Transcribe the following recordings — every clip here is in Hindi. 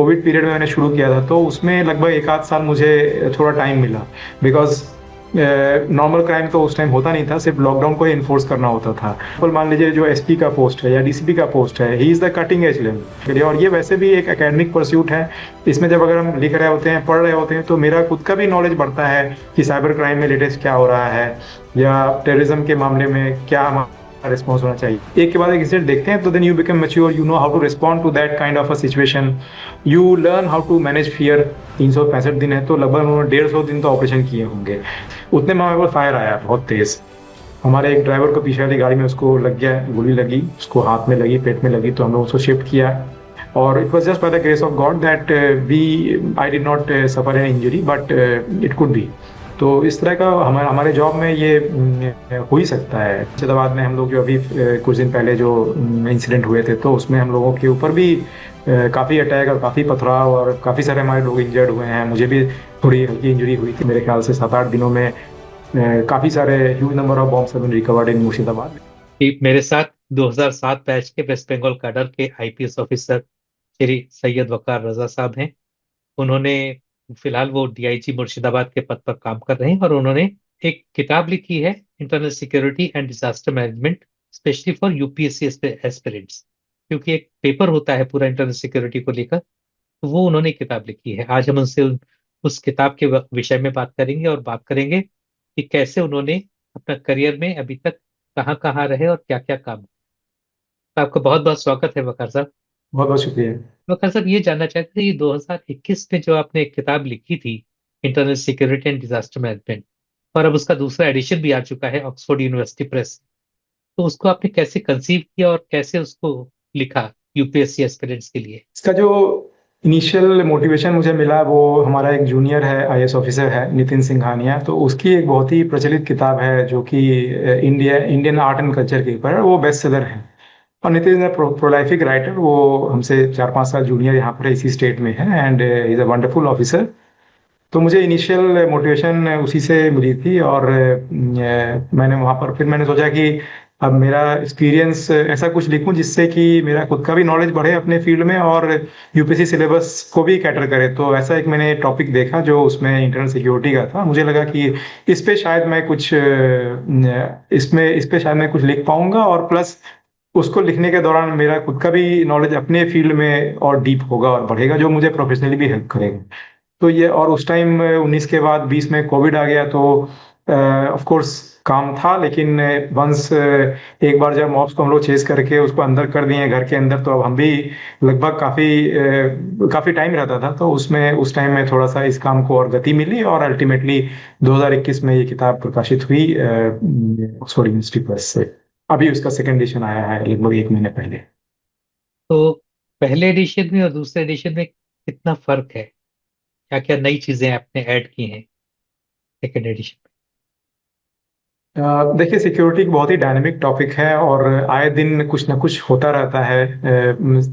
कोविड पीरियड में मैंने शुरू किया था, तो उसमें लगभग एक आध साल मुझे थोड़ा टाइम मिला, बिकॉज नॉर्मल क्राइम तो उस टाइम होता नहीं था, सिर्फ लॉकडाउन को ही इन्फोर्स करना होता था। तो मान लीजिए जो एसपी का पोस्ट है या डीसीपी का पोस्ट है, he is the cutting edge level के लिए, और ये वैसे भी एक एकेडमिक परस्यूट है। इसमें जब अगर हम लिख रहे होते हैं, पढ़ रहे होते हैं, तो मेरा खुद का भी नॉलेज बढ़ता है कि साइबर क्राइम में लेटेस्ट क्या हो रहा है, या टेररिज्म के मामले में क्या हमारा रिस्पॉन्स होना चाहिए। एक के बाद एक इंसिडेंट देखते हैं, तो then you become mature, you know how to respond to that kind of a situation, you learn how to manage fear. 365 दिन है, तो लगभग उन्होंने 150 दिन तो ऑपरेशन किए होंगे। उतने में हमारे पास फायर आया बहुत तेज। हमारे एक ड्राइवर को पीछे वाली गाड़ी में उसको लग गया, गोली लगी, उसको हाथ में लगी, पेट में लगी, तो हम लोग उसको शिफ्ट किया। और it was just by the grace of God that we I did not suffer an injury, but it could be. तो इस तरह का हमारे जॉब में ये हो ही सकता है। मुर्शिदाबाद में हम लोग जो अभी कुछ दिन पहले जो इंसिडेंट हुए थे, तो उसमें हम लोगों के ऊपर भी काफ़ी अटैक और काफ़ी पथराव और काफ़ी सारे हमारे लोग इंजर्ड हुए हैं। मुझे भी थोड़ी हल्की इंजरी हुई थी। मेरे ख्याल से 7-8 दिनों में काफ़ी सारे huge number of bombs have been recovered in Murshidabad. मेरे साथ 2007 बैच के वेस्ट बंगाल कैडर के आईपीएस ऑफिसर श्री सैयद वकार रजा साहब हैं। उन्होंने फिलहाल वो डीआईजी मुर्शिदाबाद के पद पर काम कर रहे हैं और उन्होंने एक किताब लिखी है, internal security and disaster management, specially for UPSC aspirants. क्योंकि एक पेपर होता है पूरा इंटरनल सिक्योरिटी को लेकर, तो वो उन्होंने किताब लिखी है। आज हम उनसे उस किताब के विषय में बात करेंगे और बात करेंगे कि कैसे उन्होंने अपना करियर में अभी तक कहाँ कहाँ रहे और क्या क्या काम। तो आपका बहुत बहुत स्वागत है वकार साहब। बहुत बहुत शुक्रिया। वकार साहब, ये जानना चाहते थे, ये 2021 में जो आपने एक किताब लिखी थी, internal security and disaster management, और अब उसका दूसरा एडिशन भी आ चुका है ऑक्सफोर्ड यूनिवर्सिटी प्रेस, तो उसको आपने कैसे कंसीव किया और कैसे उसको लिखा यूपीएससी एस्पिरेंट्स के लिए? इसका जो इनिशियल मोटिवेशन मुझे मिला, वो हमारा एक जूनियर है, आईएएस ऑफिसर है, नितिन सिंघानिया। तो उसकी एक बहुत ही प्रचलित किताब है जो कि इंडियन आर्ट एंड कल्चर के ऊपर है, वो बेस्ट सेलर है। और नितिन इज प्रोलाइफिक राइटर, वो हमसे 4-5 साल जूनियर यहाँ पर इसी स्टेट में है, and is a wonderful officer. तो मुझे इनिशियल मोटिवेशन उसी से मिली थी, और मैंने वहाँ पर फिर मैंने सोचा कि अब मेरा एक्सपीरियंस ऐसा कुछ लिखूं जिससे कि मेरा खुद का भी नॉलेज बढ़े अपने फील्ड में, और यूपीएससी सिलेबस को भी कैटर करे। तो ऐसा एक मैंने टॉपिक देखा जो उसमें इंटरनल सिक्योरिटी का था। मुझे लगा कि इस पे शायद मैं कुछ इस पे शायद मैं कुछ लिख पाऊंगा, और प्लस उसको लिखने के दौरान मेरा खुद का भी नॉलेज अपने फील्ड में और डीप होगा और बढ़ेगा, जो मुझे प्रोफेशनली भी हेल्प करेगा। तो ये, और उस टाइम 19 के बाद 20 में कोविड आ गया, तो ऑफ कोर्स काम था, लेकिन वंस एक बार जब मॉब्स को हम लोग चेस करके उसको अंदर कर दिए घर के अंदर, तो अब हम भी लगभग काफी टाइम रहता था, तो उसमें उस टाइम में थोड़ा सा इस काम को और गति मिली, और अल्टीमेटली 2021 में ये किताब प्रकाशित हुई ऑक्सफोर्ड यूनिवर्सिटी प्रेस से। अभी उसका सेकंड एडिशन आया है लगभग 1 महीने पहले। तो पहले एडिशन में और दूसरे एडिशन में कितना फर्क है? क्या क्या नई चीजें आपने ऐड की हैं सेकेंड एडिशन देखिए, सिक्योरिटी एक बहुत ही डायनेमिक टॉपिक है, और आए दिन कुछ ना कुछ होता रहता है।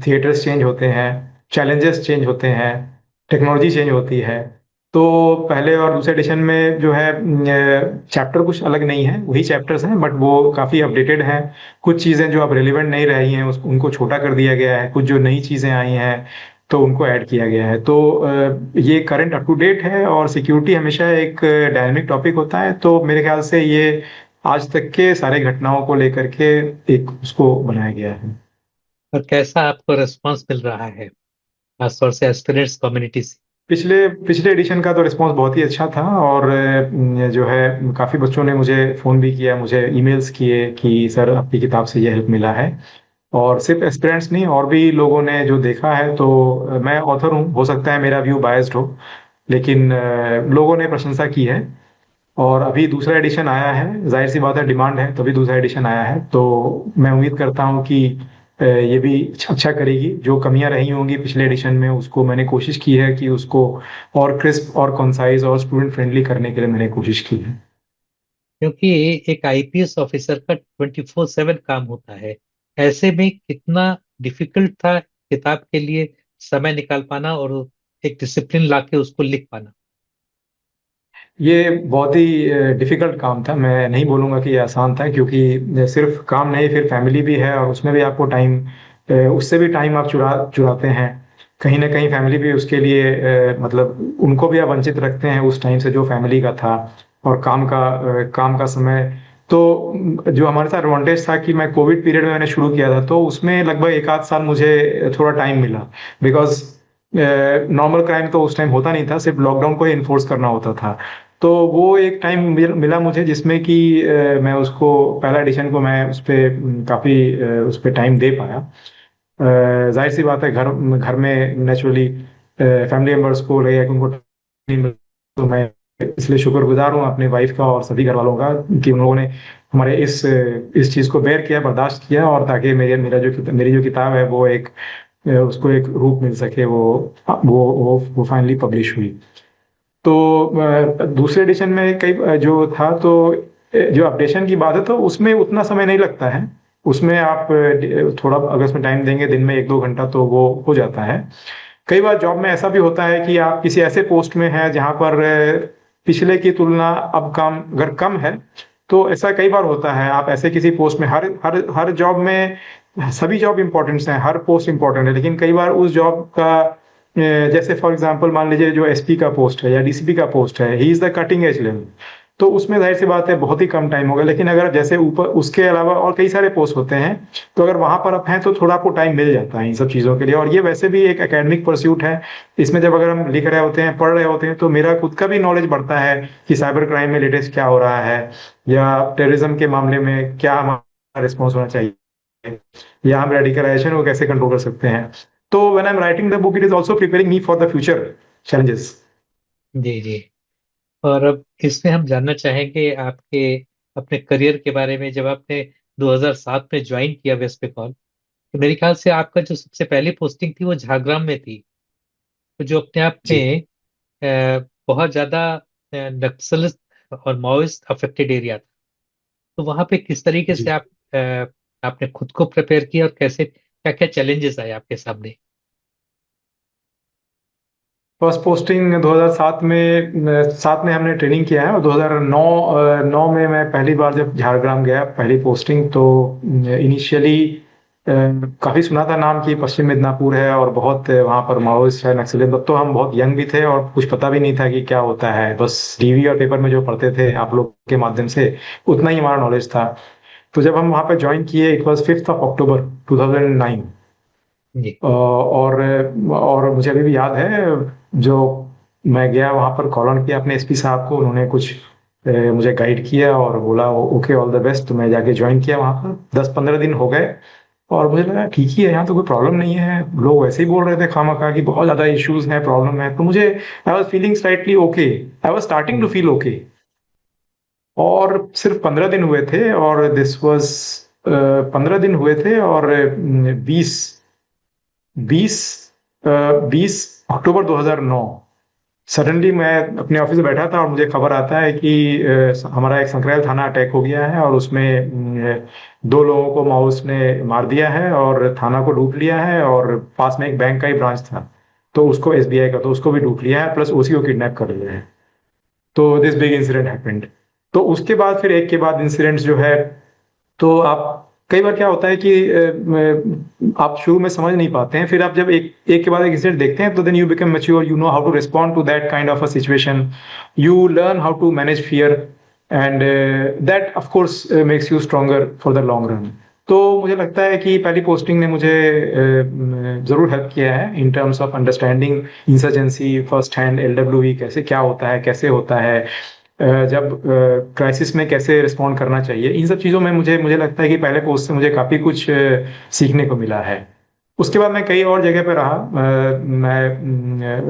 थिएटर्स चेंज होते हैं, चैलेंजेस चेंज होते हैं, टेक्नोलॉजी चेंज होती है। तो पहले और दूसरे एडिशन में जो है चैप्टर कुछ अलग नहीं है, वही चैप्टर्स हैं, बट वो काफ़ी अपडेटेड हैं। कुछ चीज़ें जो अब रेलिवेंट नहीं रही हैं उनको छोटा कर दिया गया है, कुछ जो नई चीज़ें आई हैं तो उनको ऐड किया गया है। तो ये करंट अप टू डेट है, और सिक्योरिटी हमेशा एक डायनेमिक टॉपिक होता है, तो मेरे ख्याल से ये आज तक के सारे घटनाओं को लेकर के एक उसको बनाया गया है। और कैसा आपको रिस्पांस मिल रहा है खासतौर से एस्पिरेंट्स कम्युनिटी से? पिछले पिछले एडिशन का तो रिस्पांस बहुत ही अच्छा था, और जो है काफ़ी बच्चों ने मुझे फ़ोन भी किया, मुझे ईमेल्स किए कि सर आपकी किताब से ये हेल्प मिला है। और सिर्फ एस्पिरेंट्स नहीं, और भी लोगों ने जो देखा है। तो मैं ऑथर हूँ, हो सकता है मेरा व्यू बायस्ड हो, लेकिन लोगों ने प्रशंसा की है। और अभी दूसरा एडिशन आया है, जाहिर सी बात है डिमांड है, तभी दूसरा एडिशन आया है। तो मैं उम्मीद करता हूँ कि ये भी अच्छा करेगी। जो कमियां रही होंगी पिछले एडिशन में, उसको मैंने कोशिश की है कि उसको और क्रिस्प और कंसाइज और स्टूडेंट फ्रेंडली करने के लिए मैंने कोशिश की है। क्योंकि एक आईपीएस ऑफिसर का 24/7 काम होता है, ऐसे में कितना डिफिकल्ट था किताब के लिए समय निकाल पाना और एक डिसिप्लिन लाके उसको लिख पाना? ये बहुत ही डिफिकल्ट काम था, मैं नहीं बोलूँगा कि ये आसान था, क्योंकि सिर्फ काम नहीं, फिर फैमिली भी है, और उसमें भी आपको टाइम, उससे भी टाइम आप चुराते हैं। कहीं ना कहीं फैमिली भी उसके लिए मतलब उनको भी आप वंचित रखते हैं उस टाइम से जो फैमिली का था, और काम का समय। तो जो हमारे साथ एडवांटेज था कि मैं कोविड पीरियड में मैंने शुरू किया था, तो उसमें लगभग एक आध साल मुझे थोड़ा टाइम मिला, बिकॉज नॉर्मल क्राइम तो उस टाइम होता नहीं था, सिर्फ लॉकडाउन को ही इन्फोर्स करना होता था। तो वो एक टाइम मिला मुझे जिसमें कि मैं उसको पहला एडिशन को मैं उस पर काफ़ी उस पर टाइम दे पाया। जाहिर सी बात है, घर घर में नेचुरली फैमिली मेम्बर्स को लगेगा कि उनको नहीं मिल, तो मैं इसलिए शुक्रगुजार हूँ अपने वाइफ का और सभी घर वालों का कि उन लोगों ने हमारे इस चीज़ को बेयर किया, बर्दाश्त किया, और ताकि मेरी जो किताब है वो उसको एक रूप मिल सके, वो फाइनली पब्लिश हुई। तो दूसरे एडिशन में कई जो था, तो जो अपडेशन की बात है तो उसमें उतना समय नहीं लगता है। उसमें आप थोड़ा अगर उसमें टाइम देंगे, दिन में 1-2 घंटा, तो वो हो जाता है। कई बार जॉब में ऐसा भी होता है कि आप किसी ऐसे पोस्ट में हैं जहां पर पिछले की तुलना अब काम अगर कम है, तो ऐसा कई बार होता है। आप ऐसे किसी पोस्ट में, हर हर हर जॉब में सभी जॉब इंपॉर्टेंट हैं, हर पोस्ट इंपॉर्टेंट है, लेकिन कई बार उस जॉब का जैसे फॉर एग्जांपल मान लीजिए जो एसपी का पोस्ट है या डीसीपी का पोस्ट है, he is the cutting edge level, तो उसमें जाहिर सी बात है बहुत ही कम टाइम होगा। लेकिन अगर जैसे ऊपर उसके अलावा और कई सारे पोस्ट होते हैं, तो अगर वहां पर आप हैं तो थोड़ा आपको टाइम मिल जाता है इन सब चीज़ों के लिए। और ये वैसे भी एक एकेडमिक परस्यूट है। इसमें जब अगर हम लिख रहे होते हैं, पढ़ रहे होते हैं, तो मेरा खुद का भी नॉलेज बढ़ता है कि साइबर क्राइम में लेटेस्ट क्या हो रहा है, या टेररिज्म के मामले में क्या हमारा रिस्पॉन्स होना चाहिए, या हम रेडिकलाइजेशन को कैसे कंट्रोल कर सकते हैं। तो when I am writing the book, it is also preparing me for the future challenges. जी जी। और अब इसमें हम जानना चाहेंगे आपके अपने करियर के बारे में। जब आपने 2007 में ज्वाइन किया वेस्ट बंगाल, तो मेरे ख्याल से आपका जो सबसे पहली पोस्टिंग थी वो झारग्राम में थी, तो जो अपने आप जी में बहुत ज्यादा नक्सल और माओइस्ट अफेक्टेड एरिया था। तो वहां पे किस तरीके से जी। आपने खुद को प्रिपेयर किया, और कैसे क्या क्या चैलेंजेस आए आपके सामने? फर्स्ट पोस्टिंग 2007 में, सात में हमने ट्रेनिंग किया है, और 2009 9 में मैं पहली बार जब झारग्राम गया, पहली पोस्टिंग, तो इनिशियली काफ़ी सुना था नाम कि पश्चिम मिदनापुर है और बहुत वहाँ पर माओइस्ट है, नक्सलियत। तब तो हम बहुत यंग भी थे और कुछ पता भी नहीं था कि क्या होता है, बस टीवी और पेपर में जो पढ़ते थे आप लोग के माध्यम से, उतना ही हमारा नॉलेज था। तो जब हम वहाँ पे ज्वाइन किए, इट वॉज 5 अक्टूबर 2009। जी और मुझे अभी भी याद है, जो मैं गया वहाँ पर, कॉल किया अपने एसपी साहब को, उन्होंने कुछ मुझे गाइड किया और बोला ओके ऑल द बेस्ट। तो मैं जाके ज्वाइन किया वहाँ पर, 10-15 दिन हो गए, और मुझे लगा ठीक ही है, यहाँ तो कोई प्रॉब्लम नहीं है। लोग वैसे ही बोल रहे थे खामखा कि बहुत ज़्यादा इश्यूज हैं, प्रॉब्लम है, तो मुझे I was feeling slightly okay, I was starting to जी फील ओके। और सिर्फ 15 दिन हुए थे, और दिस वॉज 15 दिन हुए थे, और 20 बीस 20 अक्टूबर 2009 सडनली मैं अपने ऑफिस में बैठा था और मुझे खबर आता है कि हमारा एक संक्राइल थाना अटैक हो गया है, और उसमें 2 लोगों को माओस ने मार दिया है और थाना को लूट लिया है, और पास में एक बैंक का ही ब्रांच था, तो उसको एसबीआई का, तो उसको भी लूट लिया है, प्लस उसी को किडनैप कर लिया है। तो दिस बिग इंसिडेंट हैपेंड। तो उसके बाद फिर एक के बाद इंसिडेंट्स जो है, तो आप कई बार क्या होता है कि आप शुरू में समझ नहीं पाते हैं, फिर आप जब एक एक के बाद एक इंसिडेंट देखते हैं, तो then you become mature, you know how to respond to that kind of a situation, you learn how to manage fear, and that of course makes you stronger for the long run. तो मुझे लगता है कि पहली पोस्टिंग ने मुझे ज़रूर हेल्प किया है in terms of understanding insurgency first hand, LWE कैसे क्या होता है, कैसे होता है, जब क्राइसिस में कैसे रिस्पॉन्ड करना चाहिए। इन सब चीज़ों में मुझे मुझे लगता है कि पहले पोस्ट से मुझे काफ़ी कुछ सीखने को मिला है। उसके बाद मैं कई और जगह पे रहा।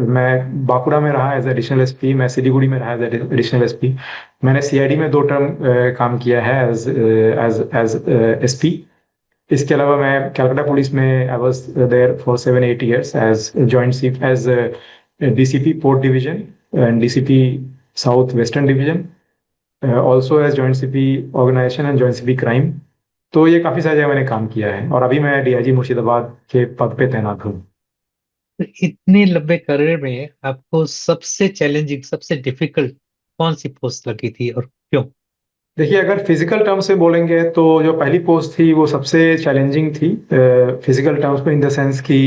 मैं बांकुड़ा में रहा एज एडिशनल एसपी, मैं सिलीगुड़ी में रहा एज एडिशनल एसपी। मैंने सीआईडी में 2 टर्म काम किया है एज एज एज एसपी। इसके अलावा मैं कलकत्ता पुलिस में I was there for 7-8 years as joint chief, as DCP port division and DCP south western division, also as joint CP organisation and joint CP crime. तो ये काफ़ी सारी जगह मैंने काम किया है, और अभी मैं डीआईजी मुर्शिदाबाद के पद पे तैनात हूँ। तो इतने लंबे करियर में आपको सबसे चैलेंजिंग, सबसे डिफिकल्ट कौन सी पोस्ट लगी थी और क्यों? देखिए, अगर फिजिकल टर्म से बोलेंगे तो जो पहली पोस्ट थी वो सबसे चैलेंजिंग थी फिजिकल टर्म्स में, इन द सेंस कि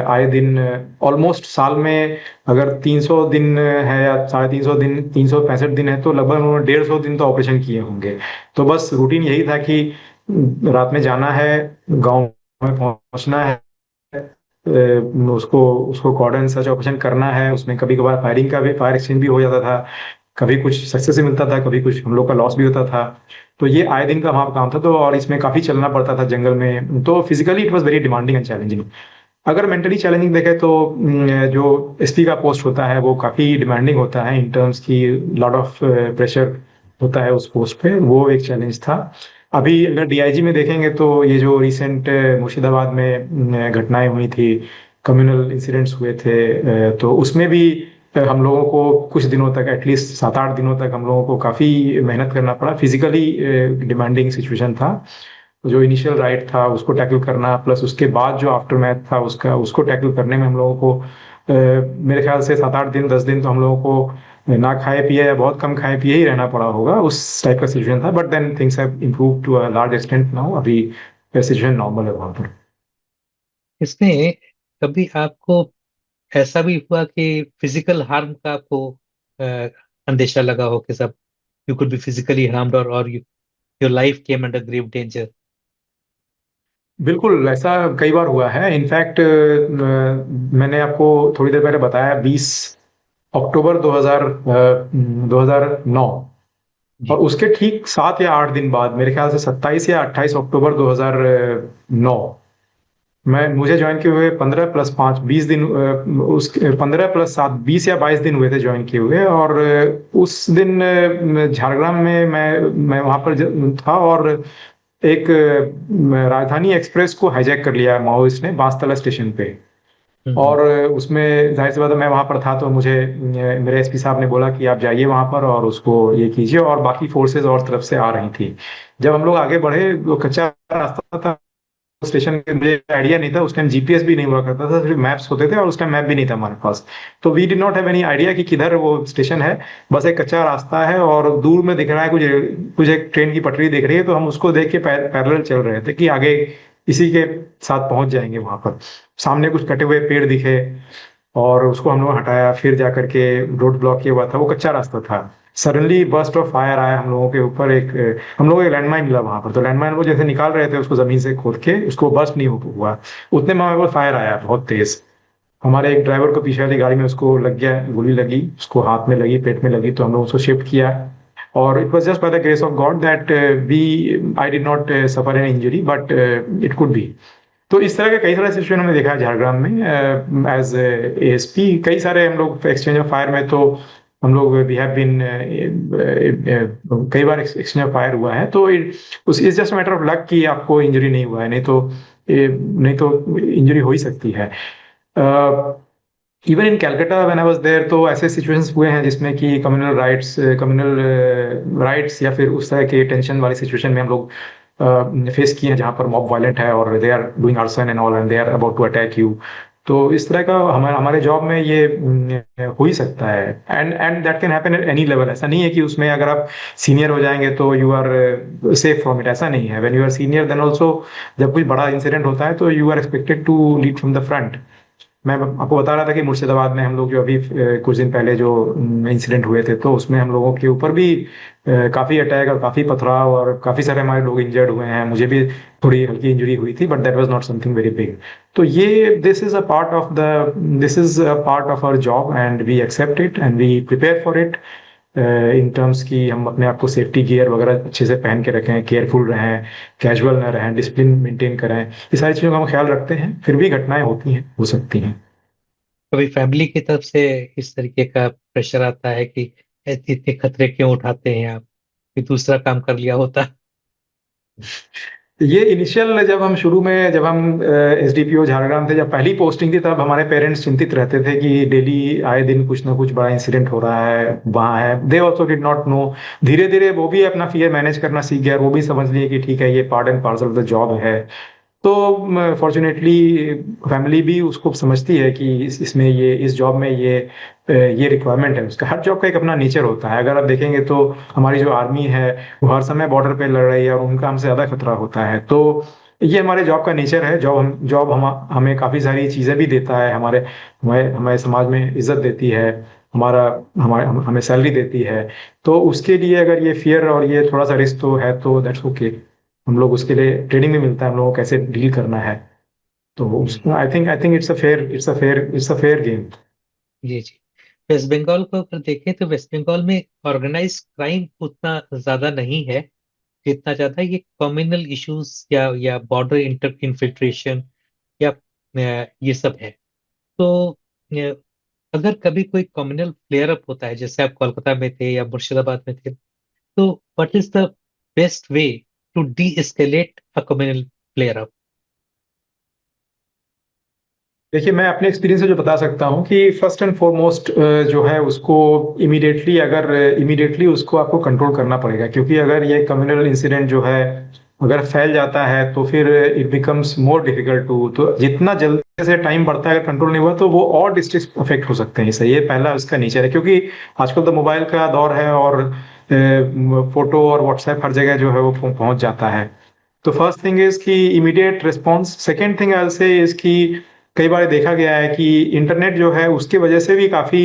आए दिन ऑलमोस्ट साल में अगर 300 दिन है या 350 दिन, 365 दिन है, तो लगभग उन्होंने 150 दिन तो ऑपरेशन किए होंगे। तो बस रूटीन यही था कि रात में जाना है, गांव में पहुंचना है, उसको उसको कॉर्डन सर्च ऑपरेशन करना है। उसमें कभी कभार फायरिंग का भी, फायर एक्सचेंज भी हो जाता था, कभी कुछ सक्सेस भी मिलता था, कभी कुछ हम लोग का लॉस भी होता था। तो ये आए दिन का वहाँ काम था। तो और इसमें काफी चलना पड़ता था जंगल में, तो physically it was very demanding and challenging. अगर मेंटली चैलेंजिंग देखें तो जो एसपी का पोस्ट होता है वो काफी डिमांडिंग होता है, इन टर्म्स की लॉट ऑफ प्रेशर होता है उस पोस्ट पे, वो एक चैलेंज था। अभी अगर डीआईजी में देखेंगे तो ये जो रिसेंट मुर्शिदाबाद में घटनाएं हुई थी, कम्युनल इंसिडेंट्स हुए थे, तो उसमें भी हम लोगों को कुछ दिनों तक, एटलीस्ट 7-8 दिनों तक हम लोगों को काफी मेहनत करना पड़ा। फिजिकली डिमांडिंग सिचुएशन था। जो इनिशियल राइट था उसको टैकल करना, प्लस उसके बाद जो आफ्टर मैथ था उसका, उसको टैकल करने में हम लोगों को मेरे ख्याल से 7-8 दिन, 10 दिन तो हम लोगों को ना खाए पिए या बहुत कम खाए पिए ही रहना पड़ा होगा। उस टाइप का सिचुएशन था, but then things have improve to a large extent now. अभी सिचुएशन नॉर्मल है वहां पर। इसमें कभी आपको ऐसा भी हुआ कि फिजिकल हार्म का आपको अ, अंदेशा लगा हो कि सब you could be physically harmed और your life came under grave danger? बिल्कुल, ऐसा कई बार हुआ है। इनफैक्ट मैंने आपको थोड़ी देर पहले बताया, 20 अक्टूबर 2009, और जी। उसके ठीक 7 या 8 दिन बाद, मेरे ख्याल से 27 या 28 अक्टूबर 2009, मैं मुझे ज्वाइन किए हुए 15+5 20 दिन, उस 15+7 20 या 22 दिन हुए थे ज्वाइन किए हुए। और उस दिन झारग्राम में मैं वहां पर था, और एक राजधानी एक्सप्रेस को हाईजैक कर लिया माओइस्ट ने बांसतला स्टेशन पे। हम्म। और उसमें जाहिर सी बात है, मैं वहां पर था, तो मुझे मेरे एसपी साहब ने बोला कि आप जाइए वहां पर और उसको ये कीजिए, और बाकी फोर्सेज और तरफ से आ रही थी। जब हम लोग आगे बढ़े, वो कच्चा रास्ता था स्टेशन के, मुझे आइडिया नहीं था उस टाइम, जीपीएस भी नहीं हुआ करता था, सिर्फ मैप्स होते थे, और उस टाइम मैप भी नहीं था हमारे पास। तो we did not have any idea कि किधर वो स्टेशन है। बस एक कच्चा रास्ता है और दूर में दिख रहा है कुछ कुछ एक ट्रेन की पटरी दिख रही है, तो हम उसको देख के पैरेलल चल रहे थे कि आगे इसी के साथ पहुंच जाएंगे वहां पर। सामने कुछ कटे हुए पेड़ दिखे, और उसको हम लोग हटाया, फिर जा करके रोड ब्लॉक किया हुआ था, वो कच्चा रास्ता था। सडनली बर्स्ट ऑफ फायर आया हम लोगों के ऊपर। हम लोगों को एक लैंडमाइन मिला वहां पर, तो लैंडमाइन वो जैसे निकाल रहे थे उसको जमीन से खोद के, उसको बर्स्ट नहीं हुआ, उतने में हमारे पास फायर आया बहुत तेज। हमारे एक ड्राइवर को पीछे वाली गाड़ी में उसको लग गया, गोली लगी उसको, हाथ में लगी, पेट में लगी, तो हम लोग उसको शिफ्ट किया। और it was just by the grace of God that we I did not suffer an injury, but it could be. तो इस तरह के कई सारे सिचुएशन हमने देखा है झारग्राम में। एज एएसपी कई सारे हम लोग एक्सचेंज ऑफ फायर में, तो हम लोग वी हैव बीन, कई बार एक्सचेंज ऑफ फायर हुआ है। तो उस is just matter of luck कि आपको इंजरी नहीं हुआ है, नहीं तो इंजरी हो ही सकती है। Even in Calcutta when I was there, तो ऐसे सिचुएशंस हुए हैं जिसमें कि कम्युनल राइट्स या फिर उस तरह के टेंशन वाली सिचुएशन में हम लोग फेस किए हैं, जहाँ पर मॉब वायलेंट है और they are doing arson and all, and they are about to attack you. तो इस तरह का हमारे हमारे जॉब में ये हो ही सकता है। And that can happen at any level. ऐसा नहीं है कि उसमें अगर आप सीनियर हो जाएंगे तो you are safe from it, ऐसा नहीं है। When you are senior then also, जब कोई बड़ा इंसिडेंट होता है तो you are expected to lead from the front. मैं आपको बता रहा था कि मुर्शिदाबाद में हम लोग जो अभी कुछ दिन पहले जो इंसिडेंट हुए थे, तो उसमें हम लोगों के ऊपर भी काफी अटैक और काफी पथराव, और काफी सारे हमारे लोग इंजर्ड हुए हैं। मुझे भी थोड़ी हल्की इंजरी हुई थी, but that was not something very big. तो ये this is a part of our job, and we accept it and we prepare for it, in terms की हम अपने आप को सेफ्टी गियर वगैरह अच्छे से पहन के रखें, केयरफुल रहें, कैजुअल ना रहें, डिसिप्लिन मेंटेन करें। ये सारी चीज़ों का हम ख्याल रखते हैं। फिर भी घटनाएं होती हैं, हो सकती हैं। कभी फैमिली की तरफ से इस तरीके का प्रेशर आता है कि ऐसे इतने खतरे क्यों उठाते हैं आप, कि दूसरा काम कर लिया होता? ये इनिशियल, जब हम एसडीपीओ झारग्राम थे, जब पहली पोस्टिंग थी, तब हमारे पेरेंट्स चिंतित रहते थे कि डेली आए दिन कुछ ना कुछ बड़ा इंसिडेंट हो रहा है वहाँ है। They also did not know. धीरे धीरे वो भी अपना फियर मैनेज करना सीख गया, और वो भी समझ लिए कि ठीक है, ये part and parcel of the job है। तो फॉर्चुनेटली फैमिली भी उसको समझती है कि इसमें ये इस जॉब में ये रिक्वायरमेंट है उसका। हर जॉब का एक अपना नेचर होता है। अगर आप देखेंगे तो हमारी जो आर्मी है वो हर समय बॉर्डर पे लड़ रही है और उनका हमसे ज़्यादा खतरा होता है। तो ये हमारे जॉब का नेचर है। जॉब हमें काफ़ी सारी चीज़ें भी देता है। हमारे हमें हमें समाज में इज्जत देती है। हमारा हमें सैलरी देती है। तो उसके लिए अगर ये फियर और ये थोड़ा सा रिस्क तो है, तो दैट्स ओके। हम लोग उसके लिए ट्रेनिंग भी मिलता है हम लोगों को कैसे डील करना है। तो जी I think it's a fair game. जी जी। वेस्ट बंगाल को अगर देखें तो वेस्ट बंगाल में ऑर्गेनाइज क्राइम उतना ज्यादा नहीं है जितना ज्यादा ये कम्युनल इश्यूज या बॉर्डर इंटर इन्फिल्ट्रेशन या ये सब है। तो अ, अगर कभी कोई कम्युनल फ्लेयर अप होता है, जैसे आप कोलकाता में थे या मुर्शिदाबाद में थे, तो what is the best way to de escalate a communal flare up? देखिए, मैं अपने एक्सपीरियंस से जो बता सकता हूँ कि फर्स्ट एंड फॉरमोस्ट जो है उसको इमीडिएटली उसको आपको कंट्रोल करना पड़ेगा। क्योंकि अगर ये कम्युनल इंसिडेंट जो है अगर फैल जाता है तो फिर it becomes more difficult to. तो जितना जल्दी से टाइम बढ़ता है, अगर कंट्रोल नहीं हुआ तो वो और डिस्ट्रिक्ट अफेक्ट हो सकते हैं। इससे ये पहला उसका नेचर है। क्योंकि आजकल तो मोबाइल का दौर है और फोटो और व्हाट्सएप हर जगह जो है वो पहुंच जाता है। तो फर्स्ट थिंग इज कि immediate response. Second thing I से इज कि कई बार देखा गया है कि इंटरनेट जो है उसके वजह से भी काफ़ी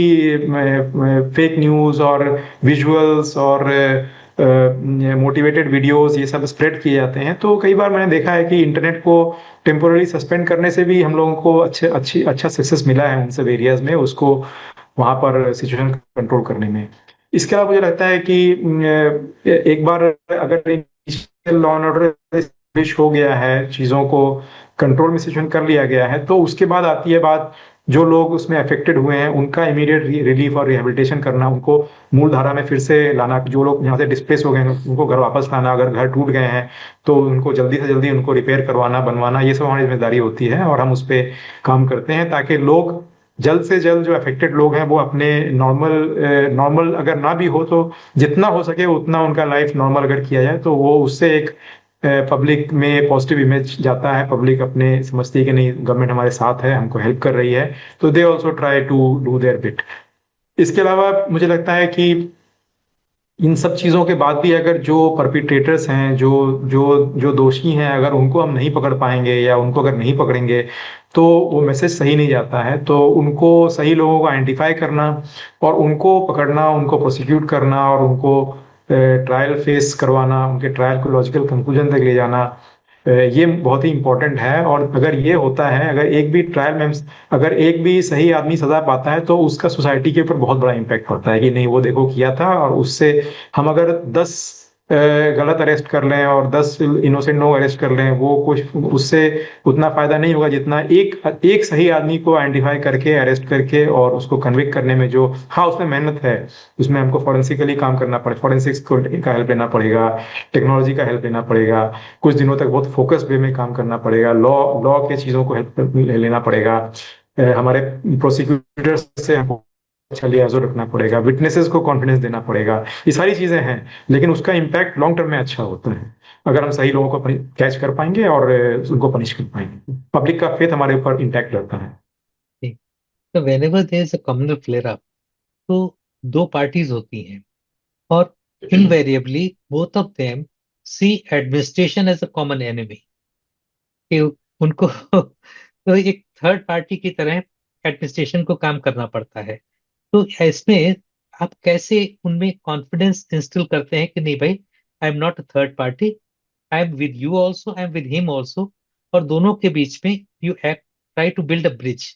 फेक न्यूज़ और विजुअल्स और मोटिवेटेड वीडियोस ये सब स्प्रेड किए जाते हैं। तो कई बार मैंने देखा है कि इंटरनेट को टेम्पोररी सस्पेंड करने से भी हम लोगों को अच्छा सक्सेस मिला है उन सब एरियाज में, उसको वहाँ पर सिचुएशन कंट्रोल करने में। इसके अलावा मुझे लगता है कि एक बार अगर लॉ एंड ऑर्डर एस्टेब्लिश हो गया है, चीज़ों को कंट्रोल में सिचुएशन कर लिया गया है, तो उसके बाद आती है बात जो लोग उसमें अफेक्टेड हुए हैं उनका इमीडिएट रिलीफ और रिहेबिलिटेशन करना, उनको मूल धारा में फिर से लाना। जो लोग यहाँ से डिस्प्लेस हो गए हैं उनको घर वापस लाना। अगर घर टूट गए हैं तो उनको जल्दी से जल्दी उनको रिपेयर करवाना, बनवाना, ये सब हमारी जिम्मेदारी होती है और हम उस पर काम करते हैं ताकि लोग जल्द से जल्द, जो अफेक्टेड लोग हैं वो अपने नॉर्मल नॉर्मल अगर ना भी हो तो जितना हो सके उतना उनका लाइफ नॉर्मल अगर किया जाए तो वो उससे एक पब्लिक में पॉजिटिव इमेज जाता है। पब्लिक अपने समझती है कि नहीं, गवर्नमेंट हमारे साथ है, हमको हेल्प कर रही है। तो they also try to do their bit. इसके अलावा मुझे लगता है कि इन सब चीज़ों के बाद भी अगर जो परपिट्रेटर्स हैं, जो जो जो दोषी हैं, अगर उनको हम नहीं पकड़ पाएंगे या उनको अगर नहीं पकड़ेंगे तो वो मैसेज सही नहीं जाता है। तो उनको, सही लोगों को आइडेंटिफाई करना और उनको पकड़ना, उनको प्रोसिक्यूट करना और उनको ट्रायल फेस करवाना, उनके ट्रायल को लॉजिकल कंक्लूजन तक ले जाना, ये बहुत ही इंपॉर्टेंट है। और अगर ये होता है, अगर एक भी ट्रायल में अगर एक भी सही आदमी सजा पाता है तो उसका सोसाइटी के ऊपर बहुत बड़ा इम्पैक्ट पड़ता है कि नहीं वो देखो किया था। और उससे हम अगर 10 गलत अरेस्ट कर लें और 10 इनोसेंट लोग अरेस्ट कर लें, वो कुछ उससे उतना फायदा नहीं होगा जितना एक एक सही आदमी को आइडेंटिफाई करके अरेस्ट करके और उसको कन्विक्ट करने में जो, हाँ उसमें मेहनत है, उसमें हमको फॉरेंसिकली काम करना पड़ेगा, फॉरेंसिक्स को का हेल्प लेना पड़ेगा, टेक्नोलॉजी का हेल्प लेना पड़ेगा, कुछ दिनों तक बहुत फोकस वे में काम करना पड़ेगा, लॉ लॉ के चीज़ों को हेल्प लेना पड़ेगा, हमारे प्रोसिक्यूटर से हमको अच्छा लिहाज रखना पड़ेगा, विटनेसेस को कॉन्फिडेंस देना पड़ेगा। ये सारी चीजें हैं, लेकिन उसका इम्पैक्ट लॉन्ग टर्म में अच्छा होता है अगर हम सही लोगों को कैच कर पाएंगे और उनको पनिश कर पाएंगे। पब्लिक का फेथ हमारे ऊपर इंटैक्ट रहता है। तो whenever there is a communal flare up, तो दो पार्टीज होती हैं और invariably both of them see administration as a common enemy, कि उनको तो एक थर्ड पार्टी की तरह एडमिनिस्ट्रेशन को काम करना पड़ता है। तो इसमें आप कैसे उनमें कॉन्फिडेंस इंस्टिल करते हैं कि नहीं भाई, I am not a third party, I am with you also, I am with him also, और दोनों के बीच में you act, try to build a bridge.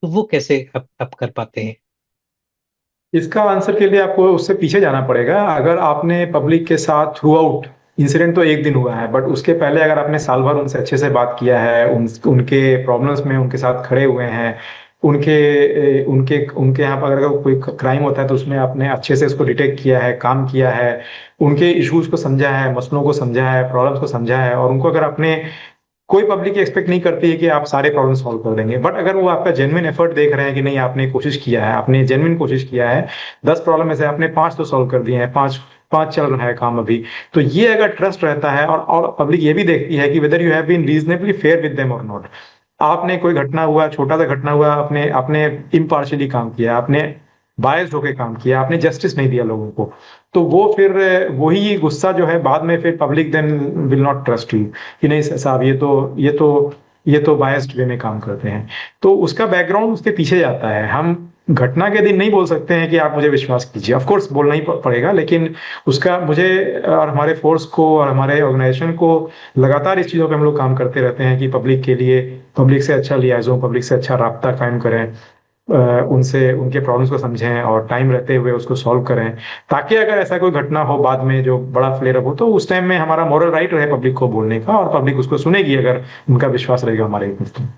तो वो कैसे आप कर पाते हैं? इसका आंसर के लिए आपको उससे पीछे जाना पड़ेगा। अगर आपने पब्लिक के साथ थ्रू आउट, इंसिडेंट तो एक दिन हुआ है बट उसके पहले अगर आपने साल भर उनसे अच्छे से बात किया है, उनके प्रॉब्लम्स में उनके साथ खड़े हुए हैं, उनके उनके उनके यहाँ पर अगर कोई क्राइम होता है तो उसमें आपने अच्छे से उसको डिटेक्ट किया है, काम किया है, उनके इश्यूज को समझा है, मसलों को समझा है, प्रॉब्लम्स को समझा है, और उनको अगर आपने, कोई पब्लिक एक्सपेक्ट नहीं करती है कि आप सारे प्रॉब्लम सॉल्व कर देंगे, बट अगर वो आपका जेन्युइन एफर्ट देख रहे हैं कि नहीं आपने कोशिश किया है, आपने जेन्युइन कोशिश किया है, 10 प्रॉब्लम में से आपने 5 तो सॉल्व कर दिए हैं, 5 पांच चल रहा है काम अभी। तो ये अगर ट्रस्ट रहता है, और पब्लिक ये भी देखती है कि whether you have been reasonably fair with them और नॉट। आपने कोई घटना हुआ, छोटा सा घटना हुआ, आपने आपने इम्पार्शियली काम किया, आपने बायस्ड होके काम किया, आपने जस्टिस नहीं दिया लोगों को, तो वो फिर वही गुस्सा जो है बाद में, फिर public then will not trust you कि नहीं साहब, ये तो बायस्ड वे में काम करते हैं। तो उसका बैकग्राउंड उसके पीछे जाता है। हम घटना के दिन नहीं बोल सकते हैं कि आप मुझे विश्वास कीजिए, ऑफ कोर्स बोलना ही पड़ेगा, लेकिन उसका मुझे और हमारे फोर्स को और हमारे ऑर्गेनाइजेशन को लगातार इस चीज़ों पे हम लोग काम करते रहते हैं कि पब्लिक के लिए, पब्लिक से अच्छा लियाजो, पब्लिक से अच्छा राब्ता कायम करें, उनसे उनके प्रॉब्लम्स को समझें और टाइम रहते हुए उसको सॉल्व करें, ताकि अगर ऐसा कोई घटना हो बाद में जो बड़ा फ्लेयर अप हो, तो उस टाइम में हमारा मॉरल राइट रहे पब्लिक को बोलने का, और पब्लिक उसको सुनेगी अगर उनका विश्वास रहेगा हमारे ऊपर।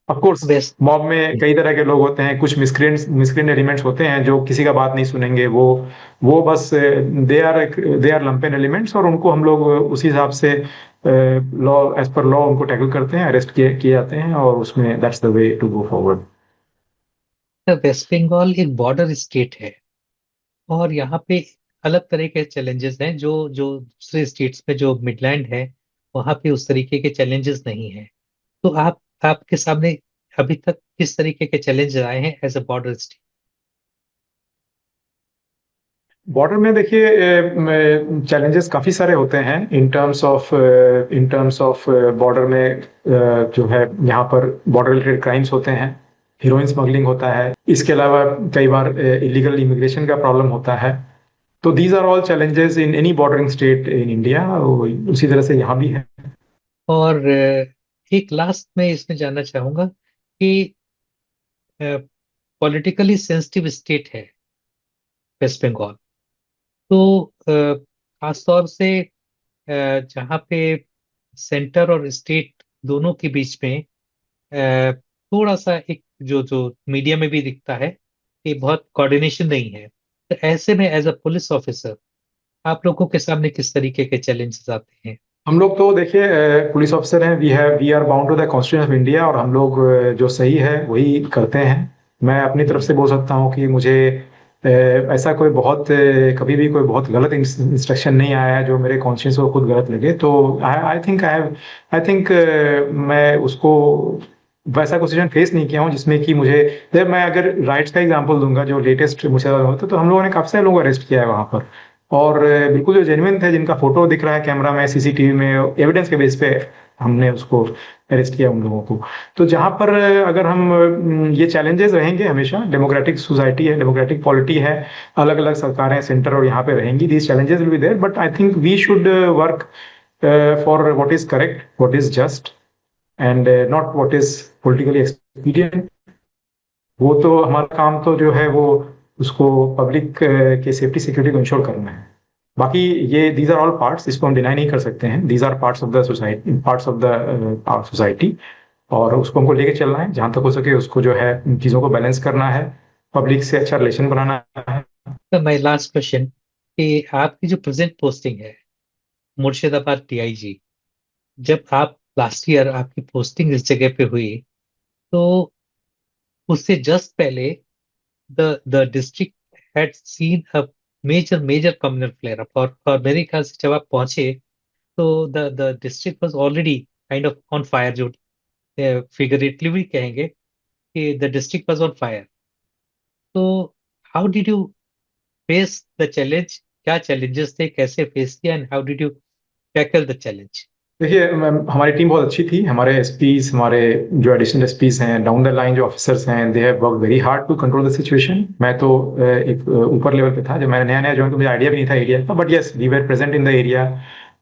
Of course best. मॉब में कई तरह के लोग होते हैं, कुछ मिसक्रेंट एलिमेंट्स होते हैं जो किसी का बात नहीं सुनेंगे, वो बस दे आर लंपेन एलिमेंट्स, और उनको हम लोग उसी हिसाब से लॉ, एज पर लॉ उनको टैकल करते हैं, अरेस्ट किए किए जाते हैं, और उसमें that's the way to go forward. West Bengal एक बॉर्डर स्टेट है, और यहाँ पे अलग तरह के चैलेंजेस हैं जो जो दूसरे स्टेट्स में जो मिडलैंड है वहाँ पे उस तरीके के चैलेंजेस नहीं है। तो आपके सामने अभी तक किस तरीके के चैलेंज आए हैं as a border state? Border में देखिए चैलेंजेस काफ़ी सारे होते हैं, इन टर्म्स ऑफ बॉर्डर में जो है यहाँ पर बॉर्डर रिलेटेड क्राइम्स होते हैं, हीरोइन स्मगलिंग होता है, इसके अलावा कई बार इलीगल इमिग्रेशन का प्रॉब्लम होता है। तो these are all challenges in any bordering state in India, उसी तरह से यहाँ भी है। और एक लास्ट में इसमें जानना चाहूंगा कि पॉलिटिकली सेंसिटिव स्टेट है वेस्ट बंगाल। तो खास तौर से जहाँ पे सेंटर और स्टेट दोनों के बीच में थोड़ा सा एक जो जो मीडिया में भी दिखता है कि बहुत कोऑर्डिनेशन नहीं है। तो ऐसे में एज अ पुलिस ऑफिसर आप लोगों के सामने किस तरीके के चैलेंजेस आते हैं? हम लोग तो देखिए पुलिस ऑफिसर हैं, we are bound to the constitution of India, और हम लोग जो सही है वही करते हैं। मैं अपनी तरफ से बोल सकता हूँ कि मुझे ऐसा कोई कभी भी कोई बहुत गलत इंस्ट्रक्शन नहीं आया है जो मेरे कॉन्शियस को खुद गलत लगे। तो आई थिंक मैं उसको वैसा कोई सिचुएशन फेस नहीं किया हूँ जिसमें कि मुझे, जब मैं अगर राइट्स का एग्जांपल दूंगा जो लेटेस्ट मुर्शिदाबाद में होता, तो हम लोगों ने काफी सारे लोगों को अरेस्ट किया है वहां पर, और बिल्कुल जो जेन्युइन थे, जिनका फोटो दिख रहा है कैमरा में, सीसीटीवी में, एविडेंस के बेस पे हमने उसको अरेस्ट किया उन लोगों को। तो जहां पर अगर हम ये चैलेंजेस रहेंगे हमेशा, डेमोक्रेटिक सोसाइटी है, डेमोक्रेटिक पॉलिटी है, अलग अलग सरकारें सेंटर और यहाँ पे रहेंगी, these challenges will be there, but I think we should work for what is correct, what is just, and not what is politically expedient. वो तो हमारा काम तो जो है वो उसको पब्लिक के सेफ्टी सिक्योरिटी को इंश्योर करना है। बाकी ये दीज आर ऑल पार्ट्स, इसको हम डिनाई नहीं कर सकते हैं, these are parts of the society, parts of the society, और उसको हमको लेके चलना है जहां तक हो सके, उसको जो है इन चीजों को बैलेंस करना है, पब्लिक से अच्छा रिलेशन बनाना है। तो माय लास्ट क्वेश्चन कि आपकी जो प्रेजेंट पोस्टिंग है मुर्शिदाबाद डीआईजी, जब आप लास्ट ईयर आपकी पोस्टिंग इस जगह पे हुई, तो उससे जस्ट पहले the district had seen a major major communal flare up, और मेरे ख्याल से जब आप पहुंचे तो the district was already kind of on fire, जो फिगरेटिवली कहेंगे कि the district was on fire. तो how did you face the challenge? क्या चैलेंजेस थे, कैसे फेस किया, and how did you tackle the challenge? देखिए हमारी टीम बहुत अच्छी थी, हमारे एसपीज, हमारे जो एडिशनल एसपीज हैं, डाउन द लाइन जो ऑफिसर्स हैं, they have work very hard to control the situation. मैं तो एक ऊपर लेवल पे था, जब मैंने नया नया ज्वाइन, तो मुझे आइडिया भी नहीं था एरिया का, but yes we were present in the area.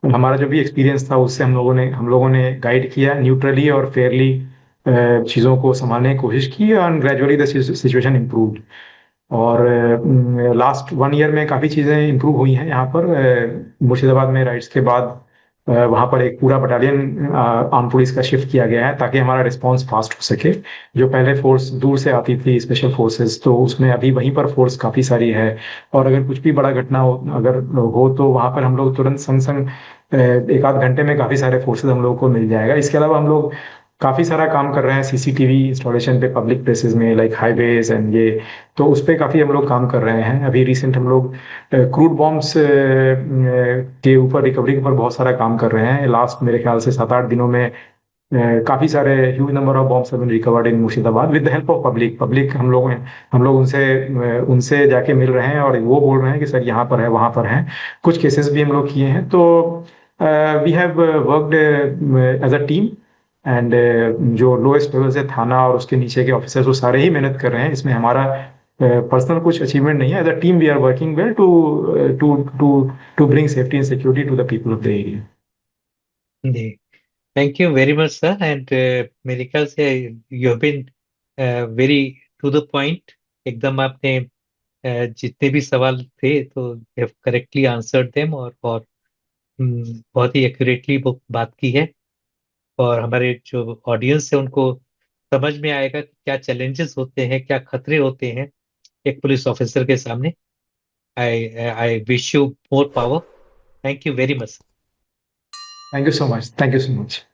हमारा जो भी एक्सपीरियंस था उससे हम लोगों ने गाइड किया, न्यूट्रली और फेयरली चीज़ों को संभालने की कोशिश की, और ग्रेजुअली द सिचुएशन इम्प्रूव्ड। और लास्ट 1 ईयर में काफ़ी चीज़ें इंप्रूव हुई हैं यहाँ पर। मुर्शिदाबाद में राइट्स के बाद वहाँ पर एक पूरा बटालियन आर्म पुलिस का शिफ्ट किया गया है, ताकि हमारा रिस्पांस फास्ट हो सके। जो पहले फोर्स दूर से आती थी, स्पेशल फोर्सेस, तो उसमें अभी वहीं पर फोर्स काफ़ी सारी है, और अगर कुछ भी बड़ा घटना हो, अगर हो, तो वहाँ पर हम लोग तुरंत संग संग एक आध घंटे में काफ़ी सारे फोर्सेस हम लोग को मिल जाएगा। इसके अलावा हम लोग काफ़ी सारा काम कर रहे हैं सीसीटीवी इंस्टॉलेशन पे पब्लिक प्लेसेस में, लाइक हाईवेज एंड ये। तो उस पे काफ़ी हम लोग काम कर रहे हैं। अभी रिसेंट हम लोग क्रूड बॉम्ब्स के ऊपर, रिकवरी के ऊपर बहुत सारा काम कर रहे हैं। लास्ट मेरे ख्याल से 7-8 दिनों में काफ़ी सारे huge number of bombs have been recovered in Murshidabad with the help of public. Public हम लोग उनसे उनसे जाके मिल रहे हैं और वो बोल रहे हैं कि सर यहाँ पर है, वहाँ पर है। कुछ केसेस भी हम लोग किए हैं। तो we have worked as a team, and जो लोएस्ट लेवल से थाना और उसके नीचे के ऑफिसर्स वो सारे ही मेहनत कर रहे हैं। इसमें हमारा पर्सनल कुछ अचीवमेंट नहीं है। As a team we are working well to to to to bring safety and security to the people of the area. जी, thank you very much sir. And मेरे ख्याल से you have been very to the point. एकदम आपने जितने भी सवाल थे तो हैव करेक्टली आंसर्ड देम, और बहुत ही एक्यूरेटली वो बात की है। और हमारे जो ऑडियंस है उनको समझ में आएगा कि क्या चैलेंजेस होते हैं, क्या खतरे होते हैं एक पुलिस ऑफिसर के सामने। I I wish you more power. Thank you very much. Thank you so much, thank you so much.